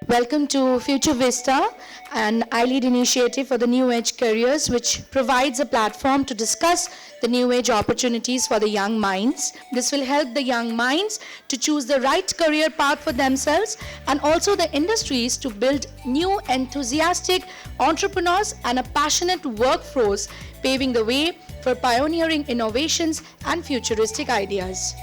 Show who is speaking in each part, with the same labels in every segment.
Speaker 1: Welcome to Future Vista, an iLEAD initiative for the new age careers, which provides a platform to discuss the new age opportunities for the young minds. This will help the young minds to choose the right career path for themselves and also the industries to build new enthusiastic entrepreneurs and a passionate workforce, paving the way for pioneering innovations and futuristic ideas.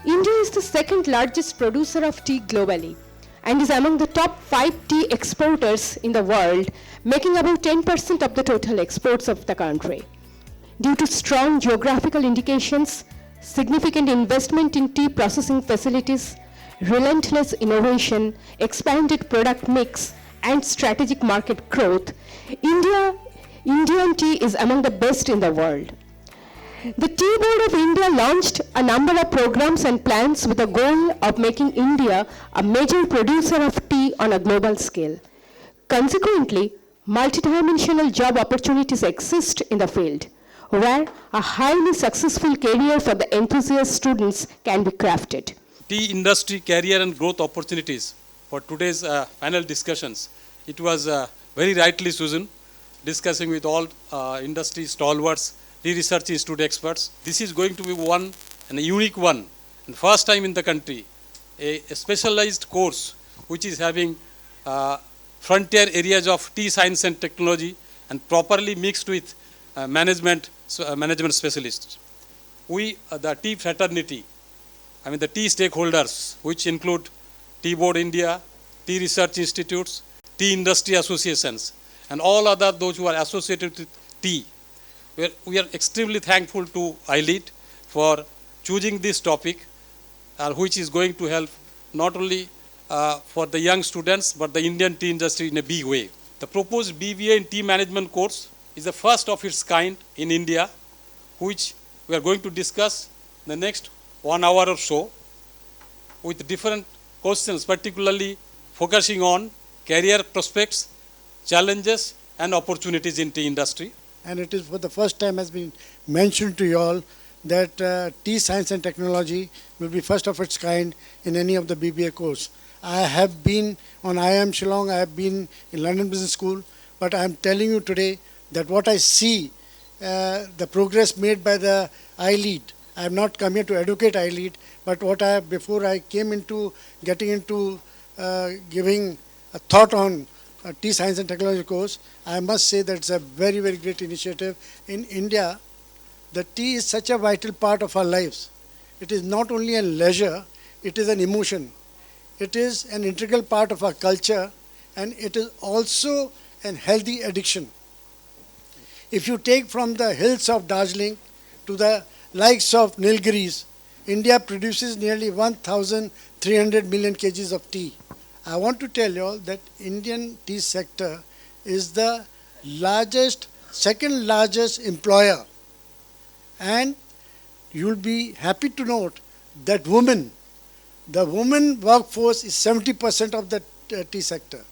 Speaker 2: India is the second largest producer of tea globally and is among the top 5 tea exporters in the world, making about 10% of the total exports of the country. Due to strong geographical indications, significant investment in tea processing facilities, relentless innovation, expanded product mix, and strategic market growth, Indian tea is among the best in the world. The Tea Board of India launched a number of programs and plans with the goal of making India a major producer of tea on a global scale. Consequently, multidimensional job opportunities exist in the field, where a highly successful career for the enthusiast students can be crafted.
Speaker 3: Tea industry career and growth opportunities for today's panel discussions. It was very rightly Susan discussing with all industry stalwarts, research institute experts. This is going to be one and a unique one, and first time in the country, a specialized course which is having frontier areas of tea science and technology and properly mixed with management specialists. We, the tea fraternity, the tea stakeholders, which include Tea Board India, tea research institutes, tea industry associations, and all other those who are associated with tea. We are extremely thankful to iLEAD for choosing this topic, which is going to help not only for the young students, but the Indian tea industry in a big way. The proposed BBA in tea management course is the first of its kind in India, which we are going to discuss in the next 1 hour or so, with different questions, particularly focusing on career prospects, challenges, and opportunities in tea industry.
Speaker 4: And it is for the first time has been mentioned to you all that tea science and technology will be first of its kind in any of the BBA course. I have been on IIM Shillong, I have been in London Business School, but I am telling you today that what I see, the progress made by the iLEAD, I have not come here to educate iLEAD, but what I have, before I came into getting into giving a thought on tea science and technology course, I must say that it's a very, very great initiative. In India, the tea is such a vital part of our lives. It is not only a leisure, it is an emotion. It is an integral part of our culture, and it is also a healthy addiction. If you take from the hills of Darjeeling to the likes of Nilgiris, India produces nearly 1,300 million kgs of tea. I want to tell you all that Indian tea sector is the largest, second largest employer, and you'll be happy to note that the women workforce is 70% of the tea sector.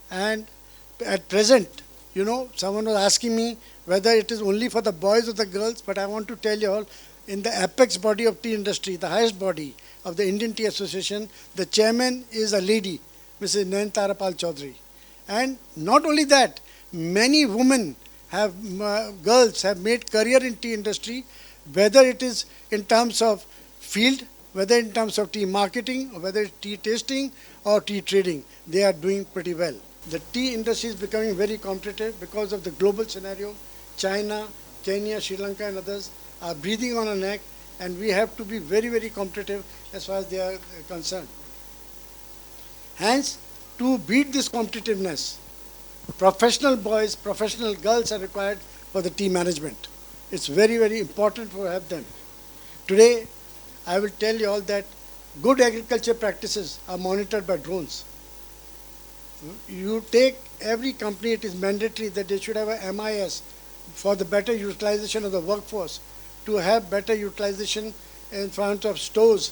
Speaker 4: And at present, someone was asking me whether it is only for the boys or the girls, but I want to tell you all, in the apex body of tea industry, the highest body of the Indian Tea Association, the chairman is a lady, Mrs. Nayan Pal Chaudhary. And not only that, many women girls have made career in tea industry, whether it is in terms of field, whether in terms of tea marketing, or whether it's tea tasting or tea trading, they are doing pretty well. The tea industry is becoming very competitive because of the global scenario. China, Kenya, Sri Lanka and others are breathing on our neck, and we have to be very, very competitive as far as they are concerned. Hence, to beat this competitiveness, professional boys, professional girls are required for the tea management. It's very, very important to have them. Today, I will tell you all that good agriculture practices are monitored by drones. You take every company, it is mandatory that they should have a MIS for the better utilization of the workforce, to have better utilization in front of stores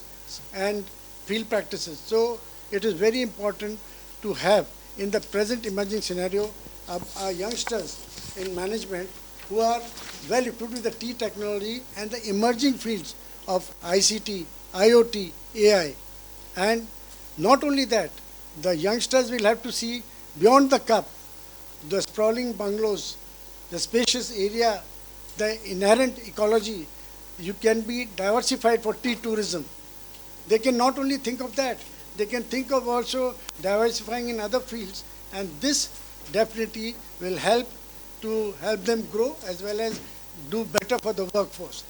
Speaker 4: and field practices. So it is very important to have in the present emerging scenario, our youngsters in management who are well equipped with the tea technology and the emerging fields of ICT, IoT, AI. And not only that, the youngsters will have to see beyond the cup, the sprawling bungalows, the spacious area, the inherent ecology. You can be diversified for tea tourism. They can not only think of that, they can think of also diversifying in other fields, and this definitely will help them grow as well as do better for the workforce.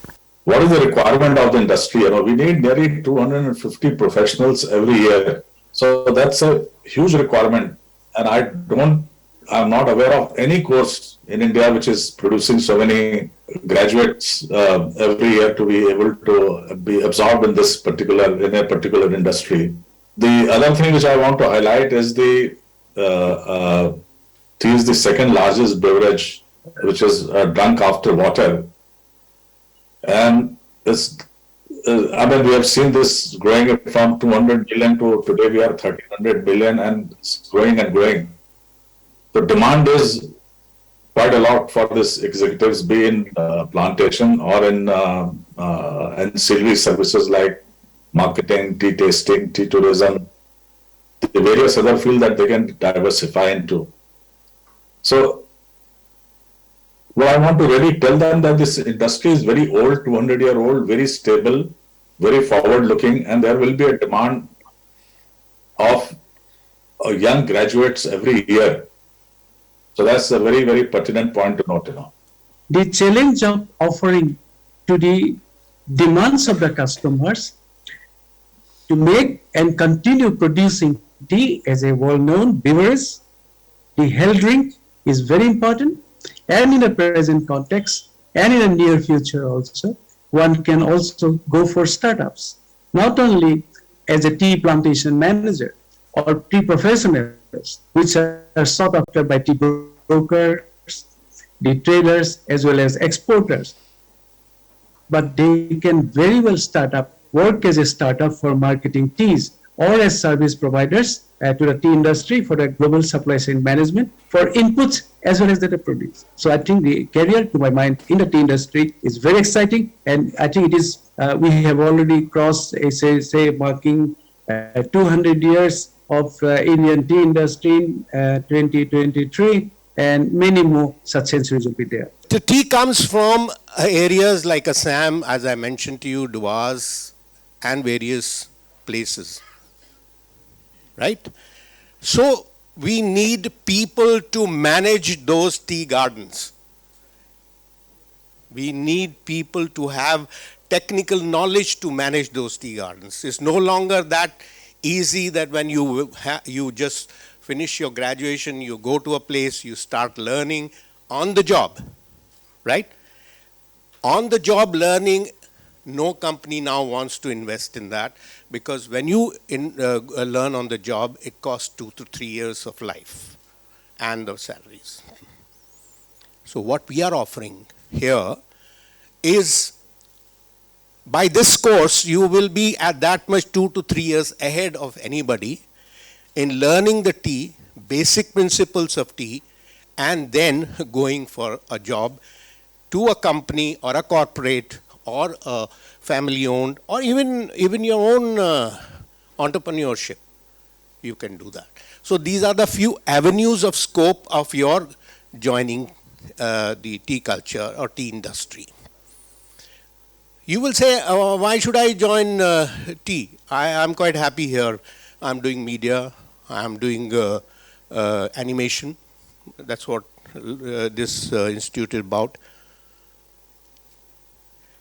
Speaker 5: What is the requirement of the industry? We need nearly 250 professionals every year. So that's a huge requirement. And I'm not aware of any course in India which is producing so many graduates every year to be able to be absorbed in in a particular industry. The other thing which I want to highlight is tea is the second largest beverage which is drunk after water. And we have seen this growing from 200 million to today we are 1300 million, and it's growing and growing. The demand is quite a lot for this executives, be in plantation or in ancillary services like marketing, tea tasting, tea tourism, the various other fields that they can diversify into. So, well, I want to really tell them that this industry is very old, 200-year-old, very stable, very forward-looking, and there will be a demand of young graduates every year. So that's a very, very pertinent point to note.
Speaker 6: The challenge of offering to the demands of the customers to make and continue producing tea as a well-known beverage, the health drink is very important. And in a present context, and in a near future also, one can also go for startups, not only as a tea plantation manager or tea professionals, which are sought after by tea brokers, the traders, as well as exporters. But they can very well work as a startup for marketing teas or as service providers to the tea industry for the global supply chain management for inputs as well as the produce. So I think the career, to my mind, in the tea industry is very exciting, and I think it is. We have already crossed, marking 200 years of Indian tea industry in 2023, and many more such centuries will be there.
Speaker 7: The tea comes from areas like Assam, as I mentioned to you, Dwas, and various places. Right? So we need people to manage those tea gardens. We need people to have technical knowledge to manage those tea gardens. It's no longer that easy that when you just finish your graduation, you go to a place, you start learning on the job, right? On the job learning, no company now wants to invest in that, because when you learn on the job, it costs 2 to 3 years of life and of salaries. So what we are offering here is, by this course, you will be at that much 2 to 3 years ahead of anybody in learning the tea, basic principles of tea, and then going for a job to a company or a corporate or a family-owned, or even your own entrepreneurship. You can do that. So these are the few avenues of scope of your joining the tea culture or tea industry. You will say, why should I join tea? I'm quite happy here. I'm doing media. I'm doing animation. That's what this institute is about.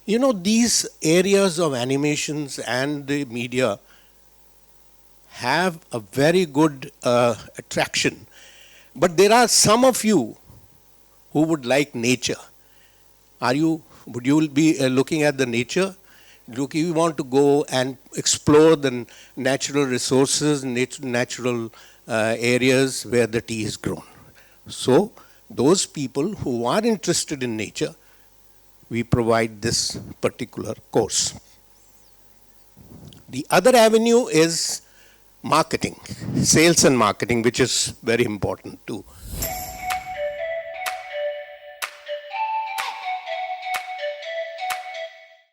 Speaker 7: You know, these areas of animations and the media have a very good attraction. But there are some of you who would like nature. Would you be looking at the nature? Look, you want to go and explore the natural resources, natural areas where the tea is grown. So those people who are interested in nature, we provide this particular course. The other avenue is marketing, sales and marketing, which is very important too.